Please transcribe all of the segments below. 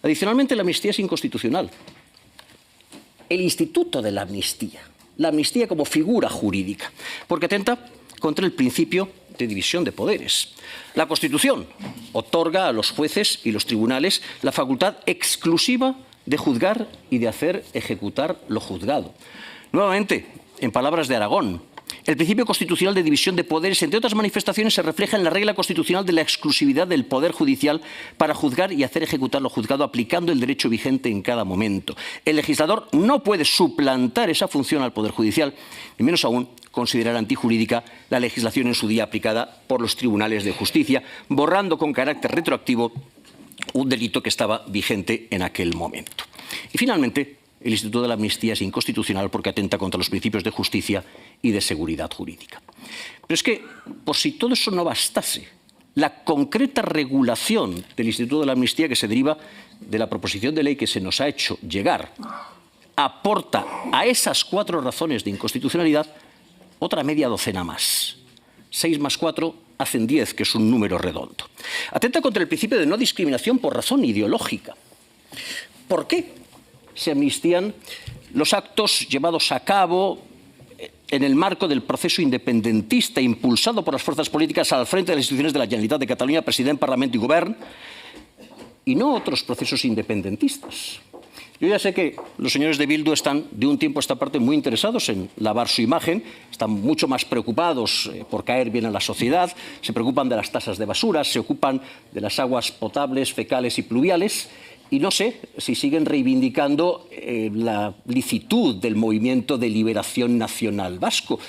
Adicionalmente, la amnistía es inconstitucional. El instituto de la amnistía como figura jurídica, porque atenta contra el principio de división de poderes. La Constitución otorga a los jueces y los tribunales la facultad exclusiva de juzgar y de hacer ejecutar lo juzgado. Nuevamente, en palabras de Aragón, el principio constitucional de división de poderes, entre otras manifestaciones, se refleja en la regla constitucional de la exclusividad del Poder Judicial para juzgar y hacer ejecutar lo juzgado, aplicando el derecho vigente en cada momento. El legislador no puede suplantar esa función al Poder Judicial, ni menos aún considerar antijurídica la legislación en su día aplicada por los tribunales de justicia, borrando con carácter retroactivo un delito que estaba vigente en aquel momento. Y finalmente, el Instituto de la Amnistía es inconstitucional porque atenta contra los principios de justicia y de seguridad jurídica. Pero es que, por si todo eso no bastase, la concreta regulación del Instituto de la Amnistía que se deriva de la proposición de ley que se nos ha hecho llegar aporta a esas 4 razones de inconstitucionalidad otra media docena más. 6 más 4 hacen 10, que es un número redondo. Atenta contra el principio de no discriminación por razón ideológica. ¿Por qué se amnistían los actos llevados a cabo en el marco del proceso independentista impulsado por las fuerzas políticas al frente de las instituciones de la Generalitat de Cataluña, President, Parlamento y Govern, y no otros procesos independentistas? Yo ya sé que los señores de Bildu están de un tiempo a esta parte muy interesados en lavar su imagen, están mucho más preocupados por caer bien a la sociedad, se preocupan de las tasas de basura, se ocupan de las aguas potables, fecales y pluviales, y no sé si siguen reivindicando la licitud del movimiento de liberación nacional vasco.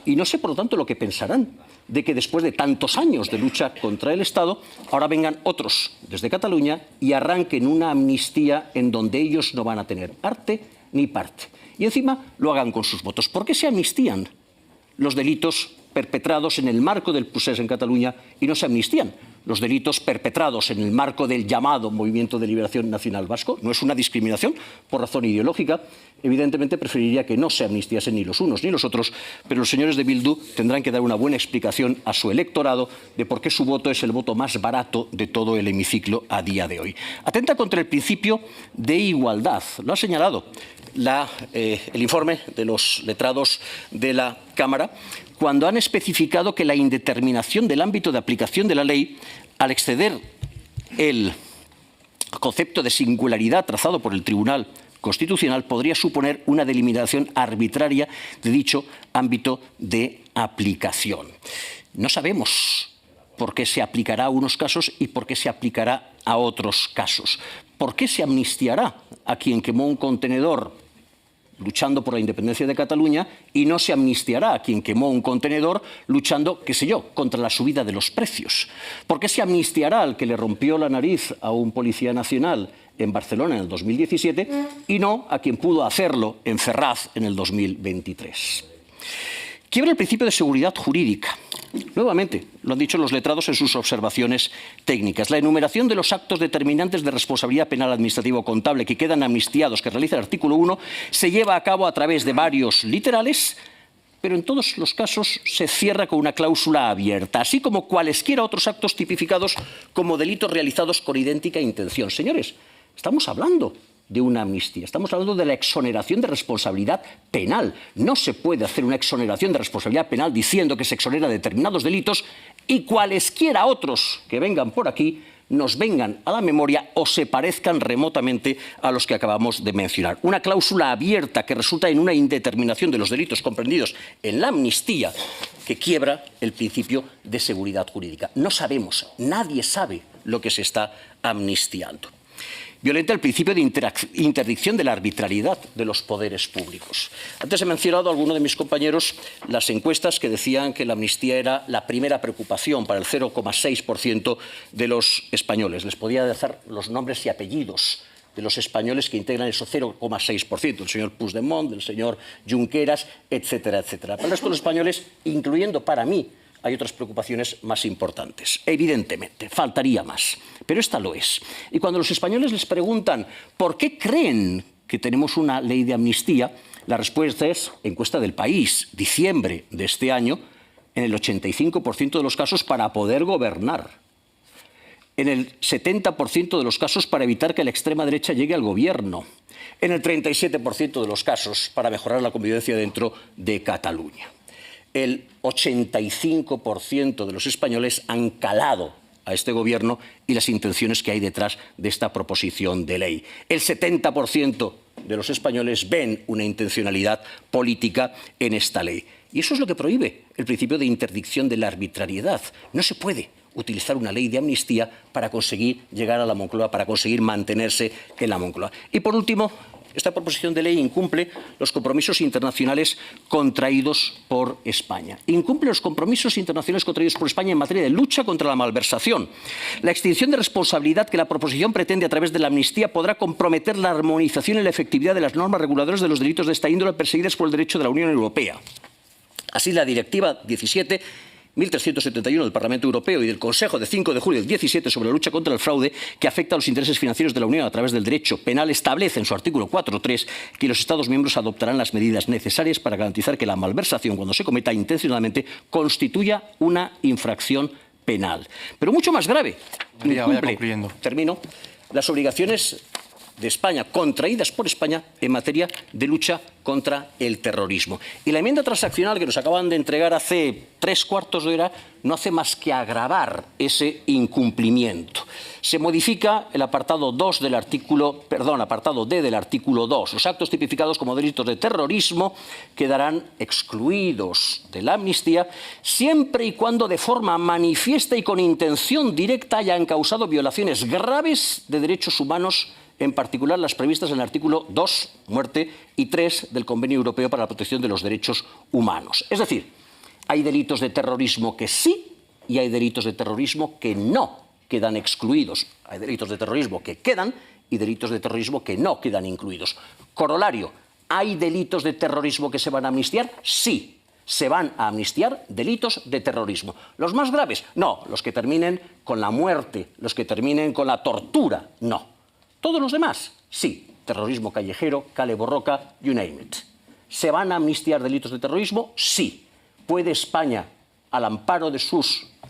Y no sé, por lo tanto, lo que pensarán de que después de tantos años de lucha contra el Estado, ahora vengan otros desde Cataluña y arranquen una amnistía en donde ellos no van a tener arte ni parte. Y encima lo hagan con sus votos. ¿Por qué se amnistían los delitos perpetrados en el marco del procés en Cataluña y no se amnistían los delitos perpetrados en el marco del llamado Movimiento de Liberación Nacional Vasco? No es una discriminación por razón ideológica. Evidentemente preferiría que no se amnistiasen ni los unos ni los otros, pero los señores de Bildu tendrán que dar una buena explicación a su electorado de por qué su voto es el voto más barato de todo el hemiciclo a día de hoy. Atenta contra el principio de igualdad. Lo ha señalado el informe de los letrados de la Cámara, cuando han especificado que la indeterminación del ámbito de aplicación de la ley, al exceder el concepto de singularidad trazado por el Tribunal Constitucional, podría suponer una delimitación arbitraria de dicho ámbito de aplicación. No sabemos por qué se aplicará a unos casos y por qué se aplicará a otros casos. ¿Por qué se amnistiará a quien quemó un contenedor luchando por la independencia de Cataluña y no se amnistiará a quien quemó un contenedor luchando, qué sé yo, contra la subida de los precios? ¿Por qué se amnistiará al que le rompió la nariz a un policía nacional en Barcelona en el 2017 y no a quien pudo hacerlo en Ferraz en el 2023? Quiebra el principio de seguridad jurídica. Nuevamente, lo han dicho los letrados en sus observaciones técnicas. La enumeración de los actos determinantes de responsabilidad penal administrativa o contable que quedan amnistiados, que realiza el artículo 1, se lleva a cabo a través de varios literales, pero en todos los casos se cierra con una cláusula abierta, así como cualesquiera otros actos tipificados como delitos realizados con idéntica intención. Señores, estamos hablando de una amnistía. Estamos hablando de la exoneración de responsabilidad penal. No se puede hacer una exoneración de responsabilidad penal diciendo que se exonera determinados delitos y cualesquiera otros que vengan por aquí nos vengan a la memoria o se parezcan remotamente a los que acabamos de mencionar. Una cláusula abierta que resulta en una indeterminación de los delitos comprendidos en la amnistía que quiebra el principio de seguridad jurídica. No sabemos, nadie sabe lo que se está amnistiando. Violenta el principio de interdicción de la arbitrariedad de los poderes públicos. Antes he mencionado a alguno de mis compañeros las encuestas que decían que la amnistía era la primera preocupación para el 0,6% de los españoles. Les podía dar los nombres y apellidos de los españoles que integran ese 0,6%, el señor Puigdemont, el señor Junqueras, etcétera, etcétera. Para el resto de los españoles, incluyendo para mí, hay otras preocupaciones más importantes. Evidentemente, faltaría más, pero esta lo es. Y cuando los españoles les preguntan por qué creen que tenemos una ley de amnistía, la respuesta es, encuesta del País, diciembre de este año, en el 85% de los casos para poder gobernar. en el 70% de los casos para evitar que la extrema derecha llegue al gobierno, en el 37% de los casos para mejorar la convivencia dentro de Cataluña. El 85% de los españoles han calado a este gobierno y las intenciones que hay detrás de esta proposición de ley. El 70% de los españoles ven una intencionalidad política en esta ley. Y eso es lo que prohíbe el principio de interdicción de la arbitrariedad. No se puede utilizar una ley de amnistía para conseguir llegar a la Moncloa, para conseguir mantenerse en la Moncloa. Y por último, esta proposición de ley incumple los compromisos internacionales contraídos por España. Incumple los compromisos internacionales contraídos por España en materia de lucha contra la malversación. La extinción de responsabilidad que la proposición pretende a través de la amnistía podrá comprometer la armonización y la efectividad de las normas reguladoras de los delitos de esta índole perseguidas por el derecho de la Unión Europea. Así, la Directiva 17.371 del Parlamento Europeo y del Consejo de 5 de julio del 17 sobre la lucha contra el fraude que afecta a los intereses financieros de la Unión a través del derecho penal establece en su artículo 4.3 que los Estados miembros adoptarán las medidas necesarias para garantizar que la malversación, cuando se cometa intencionadamente, constituya una infracción penal. Pero mucho más grave, incumple, termino, las obligaciones de España, contraídas por España en materia de lucha contra el terrorismo. Y la enmienda transaccional que nos acaban de entregar hace 3/4 de hora no hace más que agravar ese incumplimiento. Se modifica el apartado D del artículo 2. Los actos tipificados como delitos de terrorismo quedarán excluidos de la amnistía siempre y cuando de forma manifiesta y con intención directa hayan causado violaciones graves de derechos humanos, en particular las previstas en el artículo 2, muerte, y 3 del Convenio Europeo para la Protección de los Derechos Humanos. Es decir, hay delitos de terrorismo que sí y hay delitos de terrorismo que no quedan excluidos. Hay delitos de terrorismo que quedan y delitos de terrorismo que no quedan incluidos. Corolario, ¿hay delitos de terrorismo que se van a amnistiar? Sí. Se van a amnistiar delitos de terrorismo. ¿Los más graves? No. Los que terminen con la muerte, los que terminen con la tortura, no. ¿Todos los demás? Sí. Terrorismo callejero, Kale Borroka, you name it. ¿Se van a amnistiar delitos de terrorismo? Sí. ¿Puede España, al amparo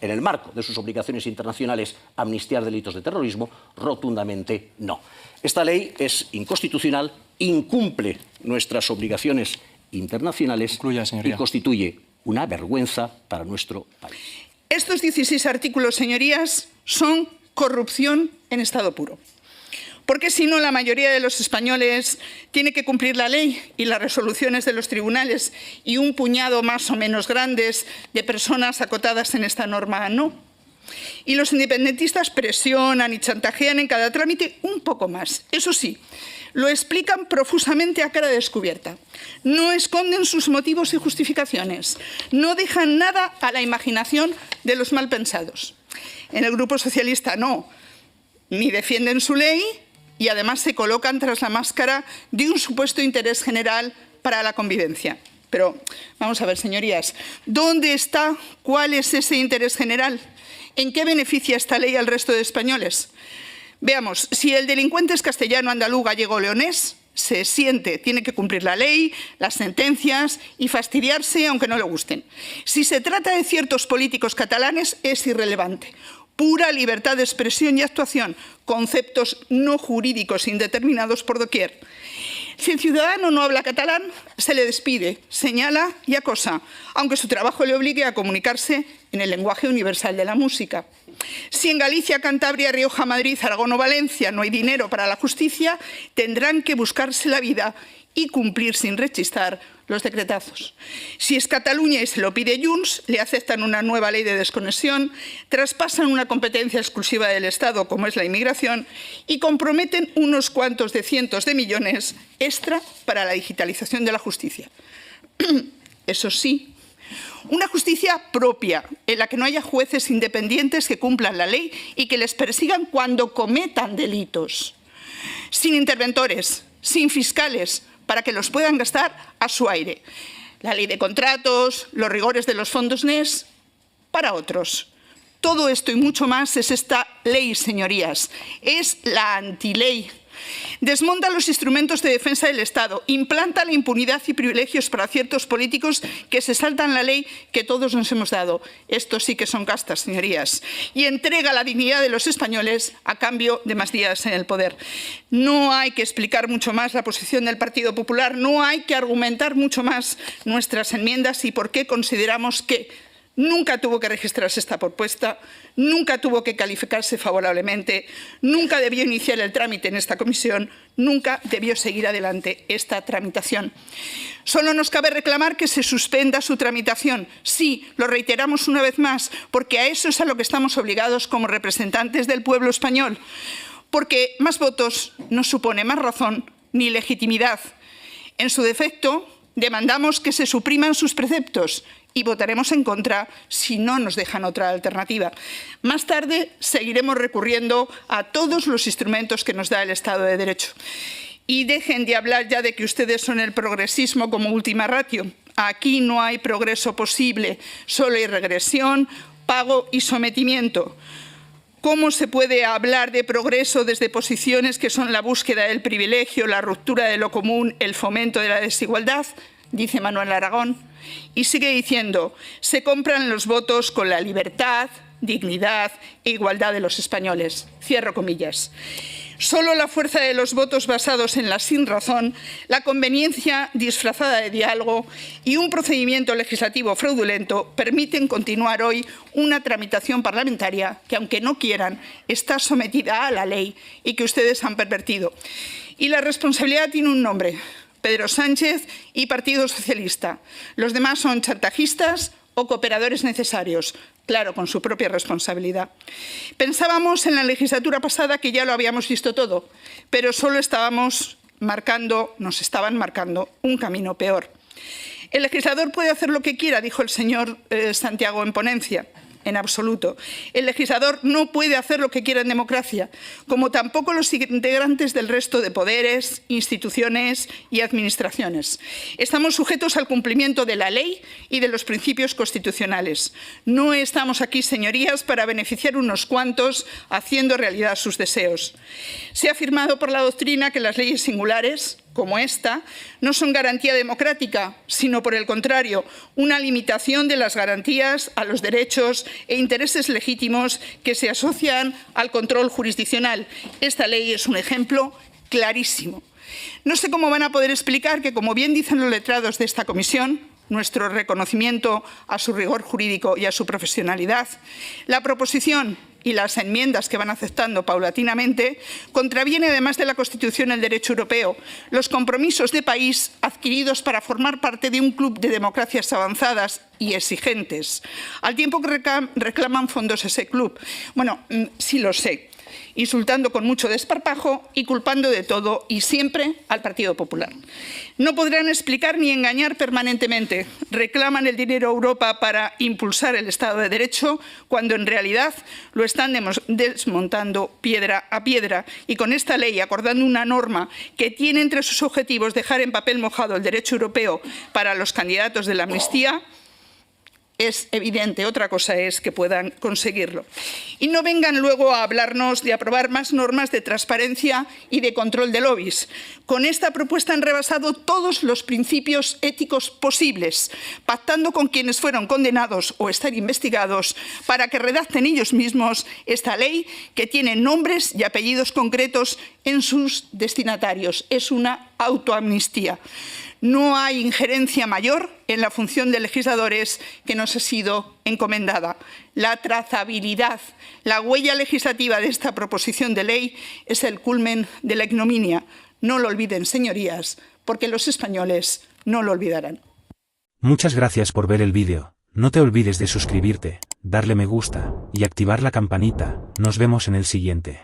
en el marco de sus obligaciones internacionales, amnistiar delitos de terrorismo? Rotundamente no. Esta ley es inconstitucional, incumple nuestras obligaciones internacionales y constituye una vergüenza para nuestro país. Estos 16 artículos, señorías, son corrupción en estado puro. Porque si no, la mayoría de los españoles tiene que cumplir la ley y las resoluciones de los tribunales y un puñado más o menos grandes de personas acotadas en esta norma no. Y los independentistas presionan y chantajean en cada trámite un poco más. Eso sí, lo explican profusamente a cara descubierta. No esconden sus motivos y justificaciones. No dejan nada a la imaginación de los malpensados. En el Grupo Socialista no. Ni defienden su ley y además se colocan tras la máscara de un supuesto interés general para la convivencia. Pero vamos a ver, señorías, ¿dónde está? ¿Cuál es ese interés general? ¿En qué beneficia esta ley al resto de españoles? Veamos, si el delincuente es castellano, andaluz, gallego o leonés, se siente, tiene que cumplir la ley, las sentencias y fastidiarse aunque no le gusten. Si se trata de ciertos políticos catalanes, es irrelevante. Pura libertad de expresión y actuación, conceptos no jurídicos indeterminados por doquier. Si el ciudadano no habla catalán, se le despide, señala y acosa, aunque su trabajo le obligue a comunicarse en el lenguaje universal de la música. Si en Galicia, Cantabria, Rioja, Madrid, Aragón o Valencia no hay dinero para la justicia, tendrán que buscarse la vida y cumplir sin rechistar los decretazos. Si es Cataluña y se lo pide Junts, le aceptan una nueva ley de desconexión, traspasan una competencia exclusiva del Estado, como es la inmigración, y comprometen unos cuantos de cientos de millones extra para la digitalización de la justicia. Eso sí, una justicia propia, en la que no haya jueces independientes que cumplan la ley y que les persigan cuando cometan delitos. Sin interventores, sin fiscales, para que los puedan gastar a su aire. La ley de contratos, los rigores de los fondos NES, para otros. Todo esto y mucho más es esta ley, señorías. Es la antiley. Desmonta los instrumentos de defensa del Estado, implanta la impunidad y privilegios para ciertos políticos que se saltan la ley que todos nos hemos dado. Estos sí que son castas, señorías. Y entrega la dignidad de los españoles a cambio de más días en el poder. No hay que explicar mucho más la posición del Partido Popular, no hay que argumentar mucho más nuestras enmiendas y por qué consideramos que nunca tuvo que registrarse esta propuesta, nunca tuvo que calificarse favorablemente, nunca debió iniciar el trámite en esta comisión, nunca debió seguir adelante esta tramitación. Solo nos cabe reclamar que se suspenda su tramitación. Sí, lo reiteramos una vez más, porque a eso es a lo que estamos obligados como representantes del pueblo español. Porque más votos no supone más razón ni legitimidad. En su defecto, demandamos que se supriman sus preceptos y votaremos en contra si no nos dejan otra alternativa. Más tarde seguiremos recurriendo a todos los instrumentos que nos da el Estado de Derecho. Y dejen de hablar ya de que ustedes son el progresismo como última ratio. Aquí no hay progreso posible, solo hay regresión, pago y sometimiento. ¿Cómo se puede hablar de progreso desde posiciones que son la búsqueda del privilegio, la ruptura de lo común, el fomento de la desigualdad? Dice Manuel Aragón. Y sigue diciendo, se compran los votos con la libertad, dignidad e igualdad de los españoles. Cierro comillas. Solo la fuerza de los votos basados en la sinrazón, la conveniencia disfrazada de diálogo y un procedimiento legislativo fraudulento permiten continuar hoy una tramitación parlamentaria que, aunque no quieran, está sometida a la ley y que ustedes han pervertido. Y la responsabilidad tiene un nombre: Pedro Sánchez y Partido Socialista. Los demás son chantajistas o cooperadores necesarios, claro, con su propia responsabilidad. Pensábamos en la legislatura pasada que ya lo habíamos visto todo, pero solo nos estaban marcando un camino peor. El legislador puede hacer lo que quiera, dijo el señor Santiago en ponencia. En absoluto. El legislador no puede hacer lo que quiera en democracia, como tampoco los integrantes del resto de poderes, instituciones y administraciones. Estamos sujetos al cumplimiento de la ley y de los principios constitucionales. No estamos aquí, señorías, para beneficiar unos cuantos haciendo realidad sus deseos. Se ha afirmado por la doctrina que las leyes singulares, como esta, no son garantía democrática, sino por el contrario, una limitación de las garantías a los derechos e intereses legítimos que se asocian al control jurisdiccional. Esta ley es un ejemplo clarísimo. No sé cómo van a poder explicar que, como bien dicen los letrados de esta comisión, nuestro reconocimiento a su rigor jurídico y a su profesionalidad, la proposición y las enmiendas que van aceptando paulatinamente contraviene, además de la Constitución, el derecho europeo, los compromisos de país adquiridos para formar parte de un club de democracias avanzadas y exigentes, al tiempo que reclaman fondos a ese club. Bueno, sí lo sé, insultando con mucho desparpajo y culpando de todo y siempre al Partido Popular. No podrán explicar ni engañar permanentemente. Reclaman el dinero a Europa para impulsar el Estado de Derecho, cuando en realidad lo están desmontando piedra a piedra. Y con esta ley, acordando una norma que tiene entre sus objetivos dejar en papel mojado el derecho europeo para los candidatos de la amnistía, es evidente, otra cosa es que puedan conseguirlo. Y no vengan luego a hablarnos de aprobar más normas de transparencia y de control de lobbies. Con esta propuesta han rebasado todos los principios éticos posibles, pactando con quienes fueron condenados o están investigados para que redacten ellos mismos esta ley que tiene nombres y apellidos concretos en sus destinatarios. Es una autoamnistía. No hay injerencia mayor en la función de legisladores que nos ha sido encomendada. La trazabilidad, la huella legislativa de esta proposición de ley es el culmen de la ignominia. No lo olviden, señorías, porque los españoles no lo olvidarán. Muchas gracias por ver el vídeo. No te olvides de suscribirte, darle me gusta y activar la campanita. Nos vemos en el siguiente.